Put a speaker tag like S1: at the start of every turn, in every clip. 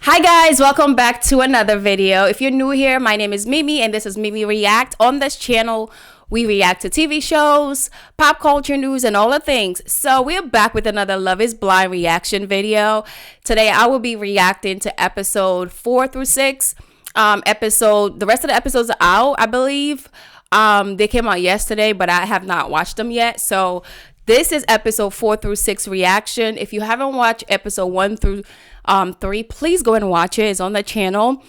S1: Hi guys, welcome back to another video. If you're new here, my name is Mimi and this is Mimi React. On this channel, we react to TV shows, pop culture news, and all the things. So we're back with another Love is Blind reaction video. Today I will be reacting to episode 4 through 6. The rest of the episodes are out, I believe. They came out yesterday, but I have not watched them yet. So this is episode 4 through 6 reaction. If you haven't watched episode 1 through 3, please go and watch it. It's on the channel.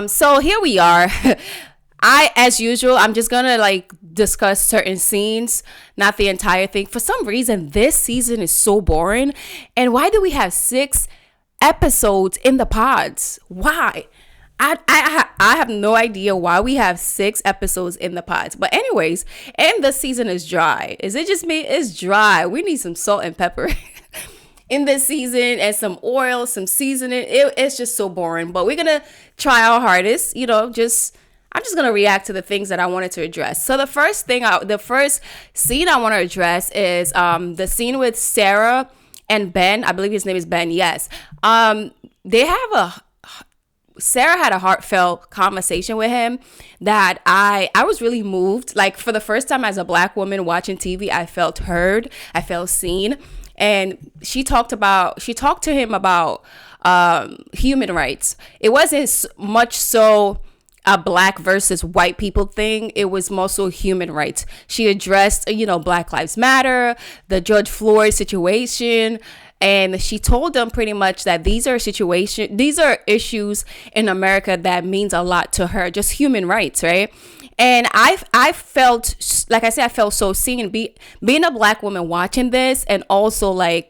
S1: So here we are. As usual, I'm just gonna discuss certain scenes, not the entire thing. For some reason, this season is so boring. And why do we have 6 episodes in the pods? Why? I have no idea why we have 6 episodes in the pods. But anyways, and the season is dry. Is it just me? It's dry. We need some salt and pepper in this season and some oil, some seasoning. It's just so boring. But we're going to try our hardest. I'm just going to react to the things that I wanted to address. So the first scene I want to address is the scene with Sarah and Ben. I believe his name is Ben. Yes. Sarah had a heartfelt conversation with him that I was really moved. Like, for the first time as a Black woman watching TV, I felt heard. I felt seen. And she talked to him about human rights. It wasn't much so a Black versus white people thing. It was more so human rights. She addressed, Black Lives Matter, the George Floyd situation. And she told them pretty much that these are issues in America that means a lot to her, just human rights, right? And I felt, like I said, I felt so seen. Being a Black woman watching this, and also I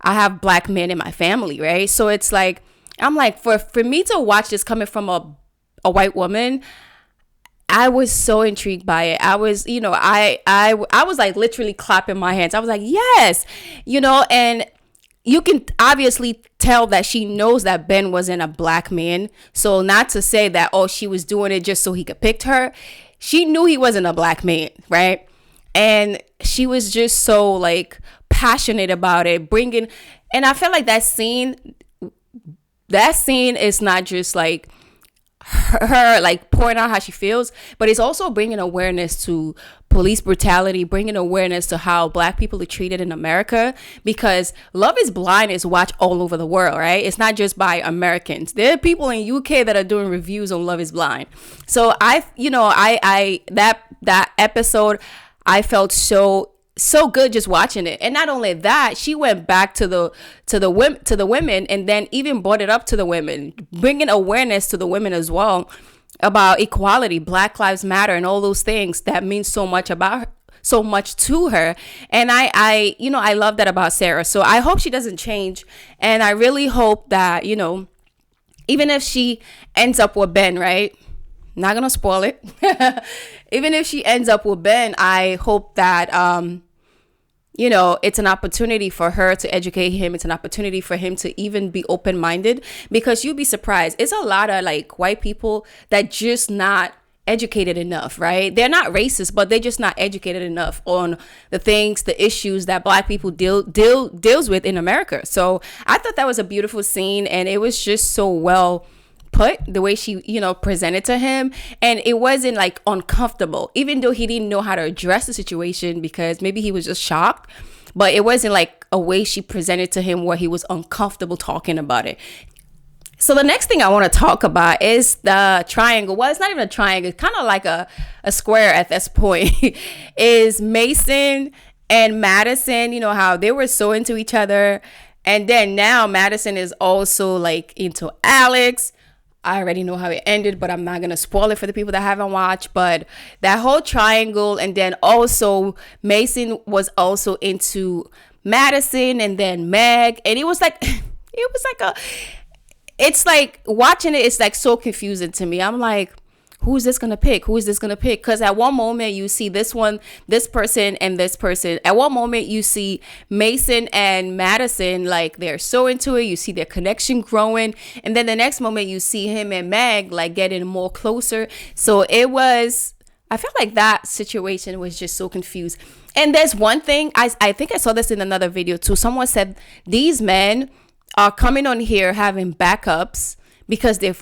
S1: have Black men in my family, right? So it's like, I'm like, for me to watch this coming from a white woman, I was so intrigued by it. I was, I was like literally clapping my hands. I was like, yes, and you can obviously tell that she knows that Ben wasn't a Black man. So not to say that, she was doing it just so he could pick her. She knew he wasn't a Black man, right? And she was just so passionate about it, and I felt like that scene is not just her pouring out how she feels, but it's also bringing awareness to police brutality, bringing awareness to how Black people are treated in America, because Love is Blind is watched all over the world, right? It's not just by Americans. There are people in UK that are doing reviews on Love is Blind. So that episode, I felt so good just watching it. And not only that, she went back to the women and then even brought it up to the women, bringing awareness to the women as well about equality, Black Lives Matter, and all those things that mean so much to her. And I love that about Sarah. So I hope she doesn't change, and I really hope that even if she ends up with Ben, right? Not gonna spoil it. Even if she ends up with Ben, I hope that it's an opportunity for her to educate him. It's an opportunity for him to even be open-minded, because you'd be surprised. It's a lot of white people that just not educated enough, right? They're not racist, but they're just not educated enough on the issues that Black people deals with in America. So I thought that was a beautiful scene, and it was just so well put, the way she presented to him. And it wasn't uncomfortable, even though he didn't know how to address the situation, because maybe he was just shocked. But it wasn't a way she presented to him where he was uncomfortable talking about it. So the next thing I want to talk about is the triangle. Well, it's not even a triangle. It's kind of like a square at this point. Is Mason and Madison, how they were so into each other. And then now Madison is also into Alex. I already know how it ended, but I'm not going to spoil it for the people that haven't watched. But that whole triangle, and then also Mason was also into Madison, and then Meg. And it was it's watching it, it's so confusing to me. I'm like, who's this going to pick? Who is this going to pick? Because at one moment you see this person, and this person. At one moment you see Mason and Madison, they're so into it. You see their connection growing. And then the next moment you see him and Meg, getting more closer. So I felt like that situation was just so confused. And there's one thing, I think I saw this in another video too. Someone said these men are coming on here having backups because they're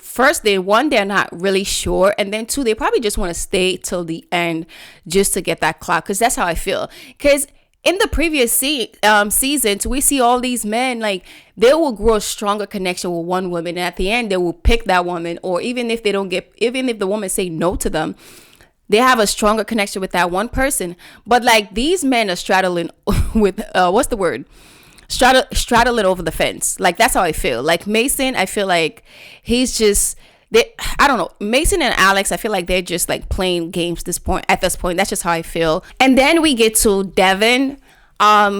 S1: not really sure, and then two, they probably just want to stay till the end just to get that clout, because that's how I feel. Because in the previous seasons, we see all these men, like, they will grow a stronger connection with one woman, and at the end they will pick that woman, or even if the woman say no to them, they have a stronger connection with that one person. But like, these men are straddling with what's the word, straddling over the fence. Like, that's how I feel. Like, Mason, I feel like he's just, I don't know, Mason and Alex, I feel like they're just like playing games at this point. That's just how I feel. And then we get to Devin,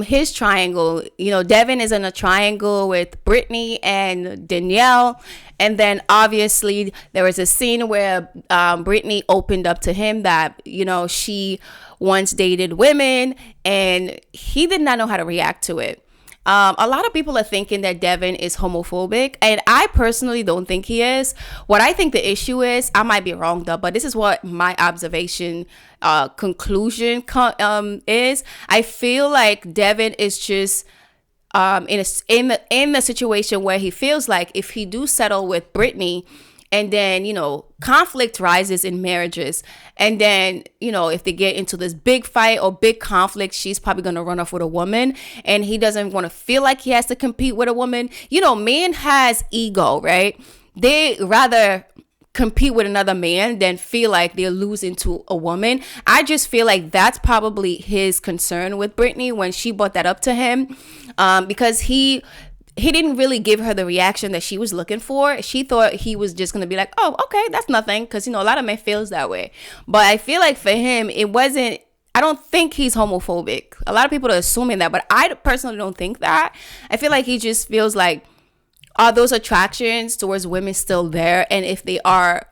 S1: his triangle. Devin is in a triangle with Brittany and Danielle. And then obviously there was a scene where Brittany opened up to him that, she once dated women, and he did not know how to react to it. A lot of people are thinking that Devin is homophobic, and I personally don't think he is. What I think the issue is, I might be wrong though, but this is what my observation conclusion is. I feel like Devin is just in the situation where he feels like if he do settle with Brittany, and then, conflict rises in marriages. And then, if they get into this big fight or big conflict, she's probably going to run off with a woman. And he doesn't want to feel like he has to compete with a woman. Man has ego, right? They rather compete with another man than feel like they're losing to a woman. I just feel like that's probably his concern with Brittany when she brought that up to him, because he didn't really give her the reaction that she was looking for. She thought he was just going to be like, oh, okay, that's nothing. Because, a lot of men feels that way. But I feel like for him, I don't think he's homophobic. A lot of people are assuming that, but I personally don't think that. I feel like he just feels like, are those attractions towards women still there? And if they are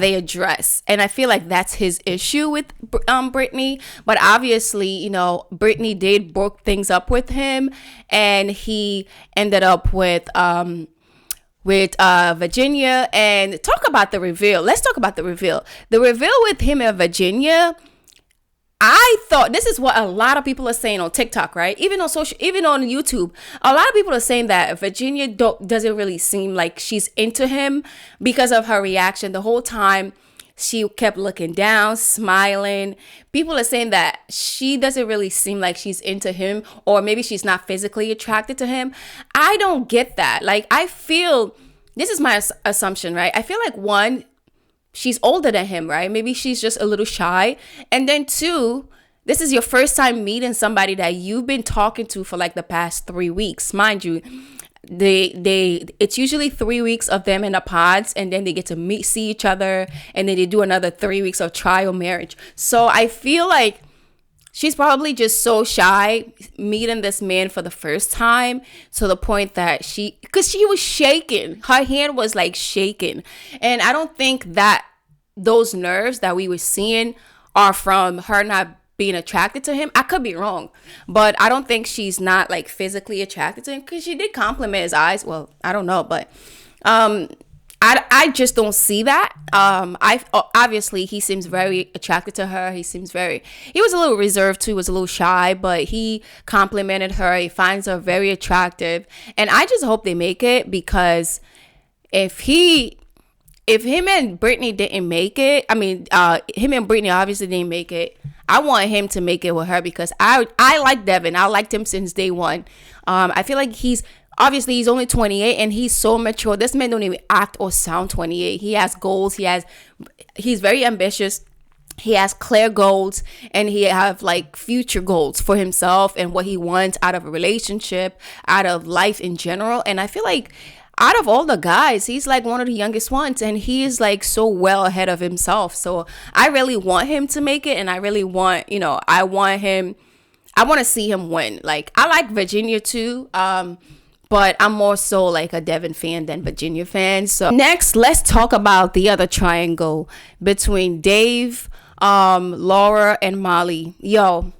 S1: they addressed? And I feel like that's his issue with Brittany. But obviously, Brittany did broke things up with him, and he ended up with Virginia. And talk about the reveal. Let's talk about the reveal. The reveal with him and Virginia. I thought, this is what a lot of people are saying on TikTok, right? Even on YouTube, a lot of people are saying that Virginia doesn't really seem like she's into him because of her reaction the whole time. She kept looking down, smiling. People are saying that she doesn't really seem like she's into him, or maybe she's not physically attracted to him. I don't get that. Like, I feel, this is my assumption, right? I feel like, one, she's older than him, right? Maybe she's just a little shy. And then two, this is your first time meeting somebody that you've been talking to for like the past 3 weeks. Mind you, it's usually 3 weeks of them in the pods, and then they get to see each other, and then they do another 3 weeks of trial marriage. So I feel like she's probably just so shy meeting this man for the first time, to the point that because she was shaking. Her hand was like shaking. And I don't think that those nerves that we were seeing are from her not being attracted to him. I could be wrong, but I don't think she's not like physically attracted to him, because she did compliment his eyes. Well, I don't know, but I just don't see that. Obviously he seems very attracted to her. He was a little reserved too, was a little shy, but he complimented her. He finds her very attractive. And I just hope they make it, because if him and Brittany didn't make it, him and Brittany obviously didn't make it, I want him to make it with her, because I like Devin. I liked him since day one. I feel like he's only 28, and he's so mature. This man don't even act or sound 28. He has goals. He's very ambitious. He has clear goals, and he have like future goals for himself and what he wants out of a relationship, out of life in general. And I feel like out of all the guys, he's like one of the youngest ones, and he is like so well ahead of himself. So I really want him to make it, and I really want, I want to see him win. Like, I like Virginia too, but I'm more so like a Devin fan than Virginia fan. So next, let's talk about the other triangle between Dave, Laura, and Molly. Yo,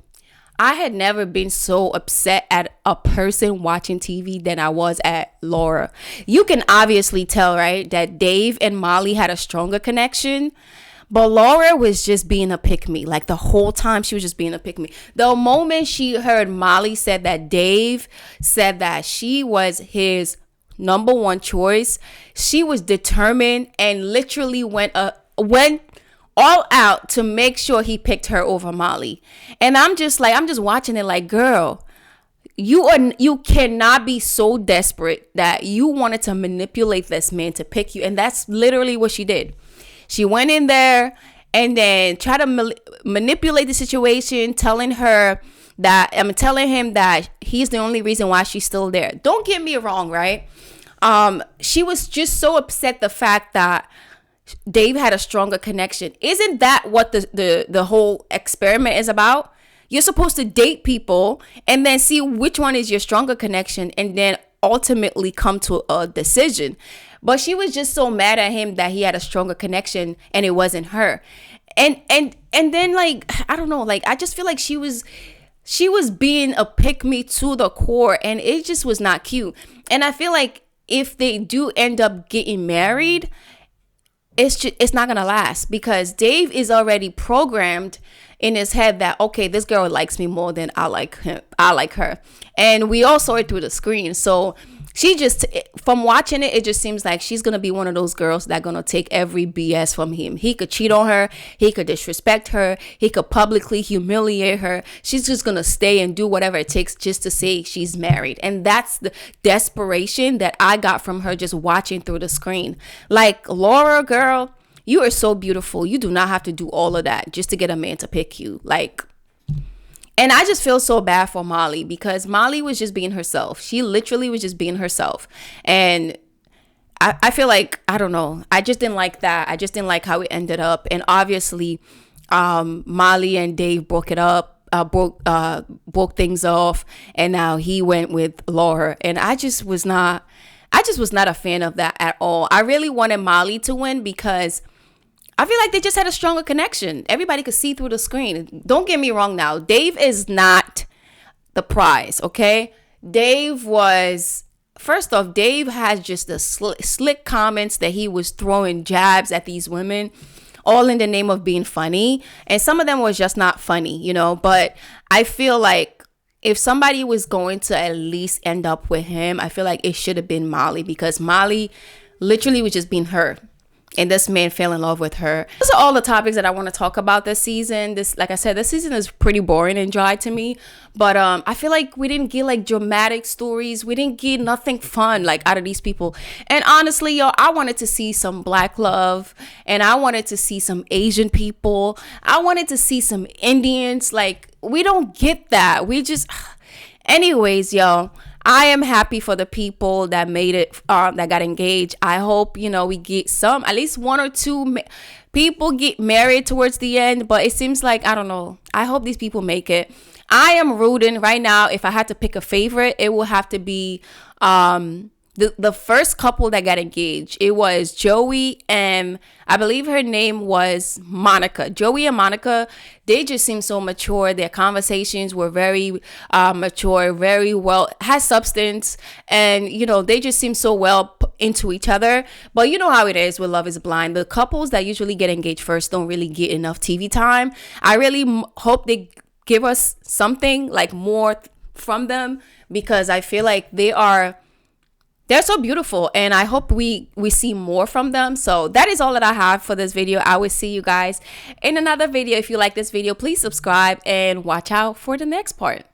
S1: I had never been so upset at a person watching TV than I was at Laura. You can obviously tell, right, that Dave and Molly had a stronger connection. But Laura was just being a pick-me. Like, the whole time she was just being a pick-me. The moment she heard Molly said that Dave said that she was his number one choice. She was determined and literally went all out to make sure he picked her over Molly. And I'm just watching it like, girl, you cannot be so desperate that you wanted to manipulate this man to pick you. And that's literally what she did. She went in there and then tried to manipulate the situation, telling him that he's the only reason why she's still there. Don't get me wrong, right? She was just so upset the fact that Dave had a stronger connection. Isn't that what the whole experiment is about? You're supposed to date people and then see which one is your stronger connection and then ultimately come to a decision. But she was just so mad at him that he had a stronger connection and it wasn't her. And then, like, I don't know, like, I just feel like she was being a pick me to the core, and it just was not cute. And I feel like if they do end up getting married, it's not gonna last, because Dave is already programmed in his head that, okay, this girl likes me more than I like her, and we all saw it through the screen. So she just, from watching it just seems like she's gonna be one of those girls that gonna take every BS from him. He could cheat on her, he could disrespect her, he could publicly humiliate her. She's just gonna stay and do whatever it takes just to say she's married. And that's the desperation that I got from her just watching through the screen. Like, Laura, girl, you are so beautiful. You do not have to do all of that just to get a man to pick you. Like, and I just feel so bad for Molly, because Molly was just being herself. She literally was just being herself. And I feel like, I don't know, I just didn't like that. I just didn't like how it ended up. And obviously, Molly and Dave broke it up, broke things off. And now he went with Laura. And I just was not a fan of that at all. I really wanted Molly to win because I feel like they just had a stronger connection. Everybody could see through the screen. Don't get me wrong now. Dave is not the prize, okay? First off, Dave has just the slick comments that he was throwing jabs at these women, all in the name of being funny. And some of them was just not funny, you know? But I feel like if somebody was going to at least end up with him, I feel like it should have been Molly, because Molly literally was just being her. And this man fell in love with her. Those are all the topics that I want to talk about this season. Like I said, this season is pretty boring and dry to me. But I feel like we didn't get like dramatic stories. We didn't get nothing fun like out of these people. And honestly, y'all, I wanted to see some Black love, and I wanted to see some Asian people. I wanted to see some Indians. Like, we don't get that. We just, anyways, y'all. I am happy for the people that made it, that got engaged. I hope, we get at least one or two people get married towards the end. But it seems like, I don't know. I hope these people make it. I am rooting right now. If I had to pick a favorite, it will have to be the first couple that got engaged. It was Joey and I believe her name was Monica. Joey and Monica, they just seemed so mature. Their conversations were very mature, very well, had substance. And, they just seem so well into each other. But you know how it is with Love is Blind. The couples that usually get engaged first don't really get enough TV time. I really hope they give us something like more from them, because I feel like they're so beautiful, and I hope we see more from them. So that is all that I have for this video. I will see you guys in another video. If you like this video, please subscribe and watch out for the next part.